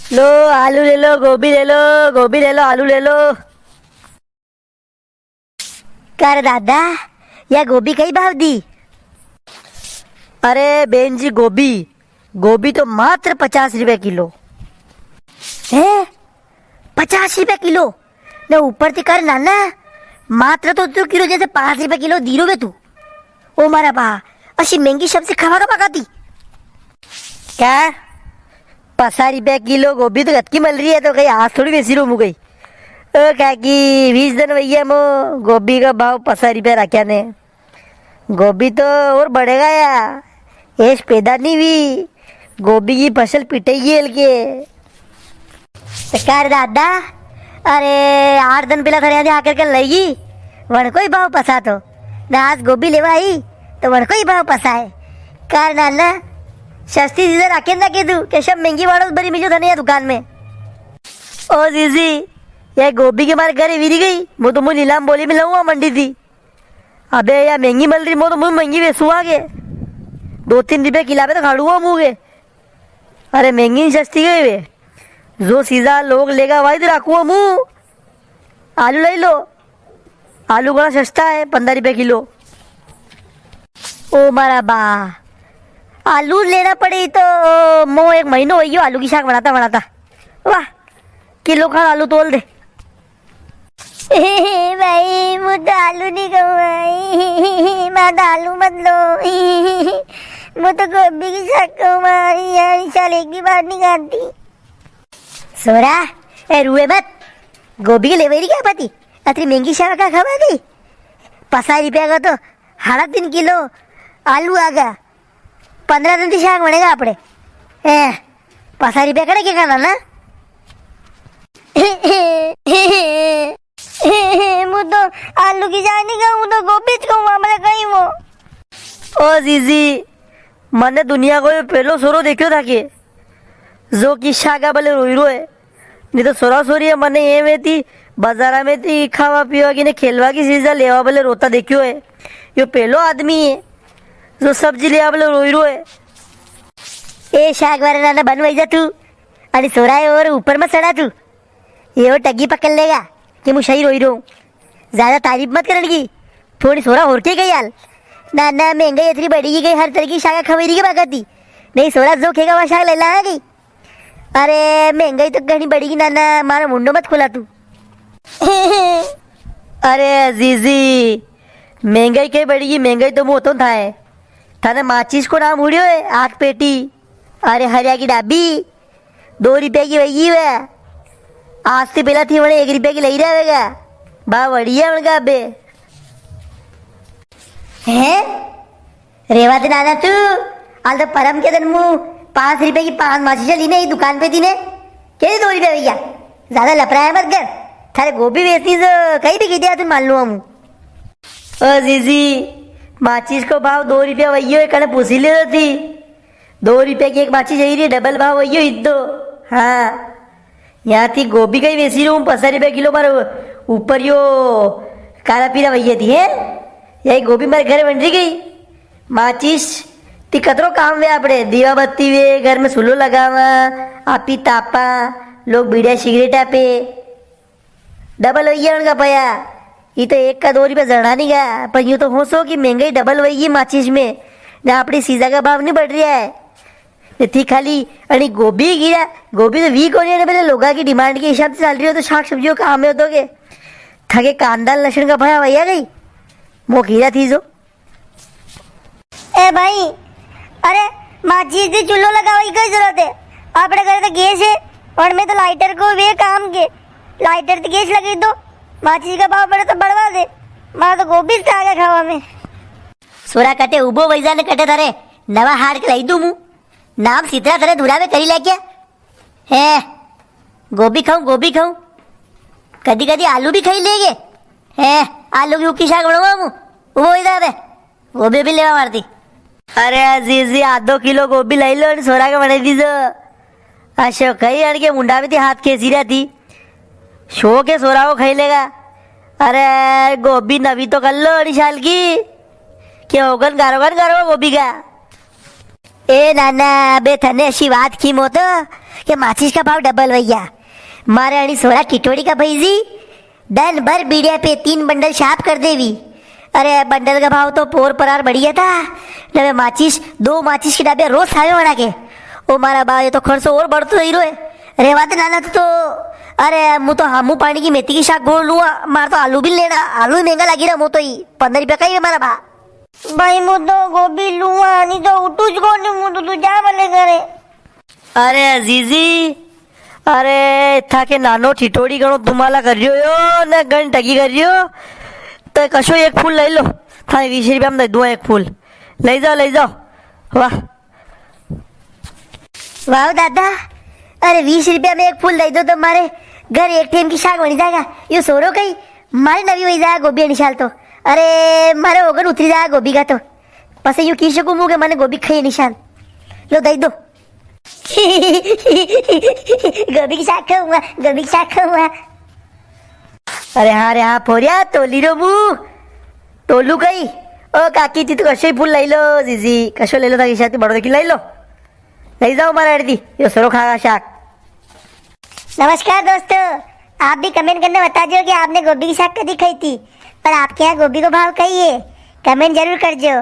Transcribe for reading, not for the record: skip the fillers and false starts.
Low आलू ले low, गोभी ले लो, गोभी ले लो, आलू ले लो। कर दादा, या गोभी कई भाव दी? अरे बेन जी, गोभी गोभी तो मात्र 50 रुपए किलो है। 50 रुपए किलो ने ऊपर से कर नाना, मात्र तो तू किलो जैसे 5 रुपए किलो दीरो बे तू। ओ मारा बा, अशी महंगी सब्जी खावा का पकाती क्या? 50 रुपए किलो गोभी तो गतकी मिल रही है, तो कहीं आज थोड़ी बेसी रो गई। ओ काकी 20 दिन भैया मो गोभी का भाव 50 रुपए रखा ने। गोभी तो और बढ़ेगा या एश पैदा नहीं हुई, गोभी की फसल पिटेगी हल्के। कर दादा, अरे 8 दिन पहला थारे यहाँ आकर के लगी वन को ही भाव पसा तो ना, आज गोभी लेवा आई तो वन को ही भाव पसा है। कार नाना सस्ती चीजें रखे ना के तू के सब महंगी वालों बड़ी मिलो था दुकान में। ओ जीजी, ये गोभी के मारे घर विरी गई, वो तो मुझे नीलाम बोली में लाऊंगा मंडी थी। अबे यार महंगी मिल रही, वो तो मुझे महंगी बेचू आगे 2-3 रुपए किला पे तो खाड़ूंगा मुँह के। अरे महंगी नहीं सस्ती गई वे, जो सीधा लोग लेगा वही तो रखूंगा मुँह। आलू ले लो, आलू बड़ा सस्ता है 15 रुपए किलो। ओ मारा बा, आलू लेना पड़े तो मो 1 महीना हो गया आलू की शाक बनाता बनाता। वाह, किलो खा आलू तोल दे। भाई मुझे तो आलू नहीं कहूँ, मैं आलू मत लो, मैं तो गोभी की शाक कहूँ यार, साल एक भी बार नहीं खाती। सोरा ए रुए मत, गोभी के लेवेरी क्या पति अतरी महंगी शाक का खवा दी। 50 रुपया का तो 3.5 किलो आलू आ गया, 15 दिन की शाक बनेगा अपने। 50 रुपया करे क्या खाना ना। मु तो आलू की शाक नहीं खाऊं, तो गोभी खाऊं मैं कहीं वो। ओ जीजी, मैंने दुनिया को पहलो सोरो देखो था कि जो कि शाका भले रोई रोए, नहीं तो सोरा सोरी है मैंने ये में थी बाजारा में थी खावा पीवा की ने खेलवा की चीजा लेवा भले रोता देखियो है। यो पहलो आदमी है जो सब्जी लेवा भले रोई रोए। ए शाक वाले नाना बनवाई जा तू, अरे सोरा है और ऊपर में सड़ा तू, ये वो टगी पकड़ लेगा कि मुझे सही रोई रहूं। ज्यादा तारीफ मत करने की, थोड़ी सोरा और के गई यार। नाना महंगाई इतनी बढ़ी गई, हर तरह की शाखा खवेरी के बाकी नहीं सोरा जो खेगा वहाँ शाक ले ला गई। अरे महंगाई तो घनी बढ़ेगी नाना, मारा मुंडो मत खोला तू। अरे जीजी, महंगाई कहीं बढ़ेगी, महंगाई तो मुँह तो था है थाने माचिस को नाम उड़ियो है 8 पेटी। अरे हरिया की डाबी 2 रुपए की वही है, आज से पहला थी वने 1 रुपए की ले रहेगा बा बढ़िया उनका बे है। रेवा दिन आना तू आज तो परम के दिन मुँह 5 रुपए की 5 माची चली नहीं दुकान पे थी ने क्या 2 रुपए भैया, ज्यादा लपराया मत कर। थारे गोभी बेचती तो कहीं भी गिटिया तुम मान लो हम। ओ जीजी, माचिस को भाव 2 रुपया वही है, कने पूछी ले थी 2 रुपए की एक माचिस यही रही, डबल भाव वही हो इतो। हाँ यहाँ थी गोभी का ही बेची रहूँ 50 रुपए किलो, पर ऊपर यो काला पीला वही थी है। यही गोभी मेरे घर बन रही गई। माचिस ती कतरो काम वे आपड़े दीवा बत्ती वे घर में सुलो लगावा, आपी तापा लोग बीड़िया सिगरेटा पे डबल वही उनका पया। ये तो 1 का 2 रुपया जड़ा नहीं गया, पर यूँ तो हो सो कि महंगाई डबल वही माचिस में ना, अपनी सीजा का भाव नहीं बढ़ रहा है। थी खाली अड़ी गोभी गिरा, गोभी तो वीक हो रही है पहले लोगों की डिमांड के हिसाब से चल रही हो, तो शाक सब्जियों का हमें होते के थके कांदा लहसुन का भया वही आ गई वो गिरा थी जो। ए भाई, अरे माचिस से चूल्हो लगाओ की जरूरत है, अपने घर तो गैस है और मैं तो लाइटर को वे काम के लाइटर तो गैस लगी दो, माचिस का भाव बढ़े तो बढ़वा दे, मार तो गोभी से आगे खावा में। सोरा कटे उबो वैसा ने कटे थारे नवा हार के लाई दू मुँह नाम सीतरा थारे धुरा में करी लेके है। गोभी खाऊं कदी कदी आलू भी खाई लेगे है, आलू की उक्की शाक बनवा मुँह वो इधर है वो भी लेवा मारती। अरे अजीजी आधो किलो गोभी लाई लो सोरा के बने दीजो। अशोक खाई अड़ के मुंडा में थी हाथ खेसी रहती शो के सोरा को खाई लेगा। अरे गोभी नवी तो कर लो अड़ी साल की, क्या होगन गारो गोभी का। ए नाना बे थने ऐसी बात की मो तो कि माचिस का भाव डबल भैया। मारे अणी सोरा टिटोड़ी का भैजी दिन भर बीड़िया पे 3 बंडल शाप कर देवी। अरे बंडल का भाव तो पोर परार बढ़िया था। नवे माचिस 2 माचिस के डब्बे रोज सावे बना के। ओ मारा बा ये तो खर्चो और बढ़तो ही रोए। रेवा तो नाना तो अरे मु तो हमू पानी की मेथी की शाक घोल लूँगा। मार तो आलू भी लेना, आलू ही महंगा लगी रहा। मु तो ही 15 रुपया का ही है मारा बा। भाई मु तो गोभी लूँगा नहीं तो उठू ज को नहीं मु तो जा भले करे। अरे अजीजी, अरे था के नानो ઠીઠોડી ઘણો ધુમાલા કર્યો ને ગણ ટકી કર્યો તો કશો એક ફૂલ લઈ લો થાને 20 રૂપિયામાં દઈ દો એક ફૂલ લઈ જાઓ વાહ वाह दादा, अरे 20 रुपया में एक फूल दे दो तो मारे घर एक टेम की शाक बनी जाएगा। ये सोरो कहीं मारे नवी वही जाएगा गोभी निशाल तो। अरे मारे ओगन उतरी जाएगा गोभी का तो पसे यूं की शकूं मुँह के मैंने गोभी खाई निशाल लो दे दो। गोभी की शाक खाऊंगा, गोभी की शाक खाऊंगा। अरे हाँ फोरिया तोली रो मुँह तोलू कहीं ओ काकी ती तो कशो फूल लई लो जीजी कशो ले लो था ईशाती बड़ो देखी लई लो लई जाओ मारा अड़दी यो सरो खागा शाक। नमस्कार दोस्तों, आप भी कमेंट करने बता दो कि आपने गोभी की शाक कभी खाई थी, पर आपके यहाँ गोभी को भाव कही है, कमेंट जरूर कर दो।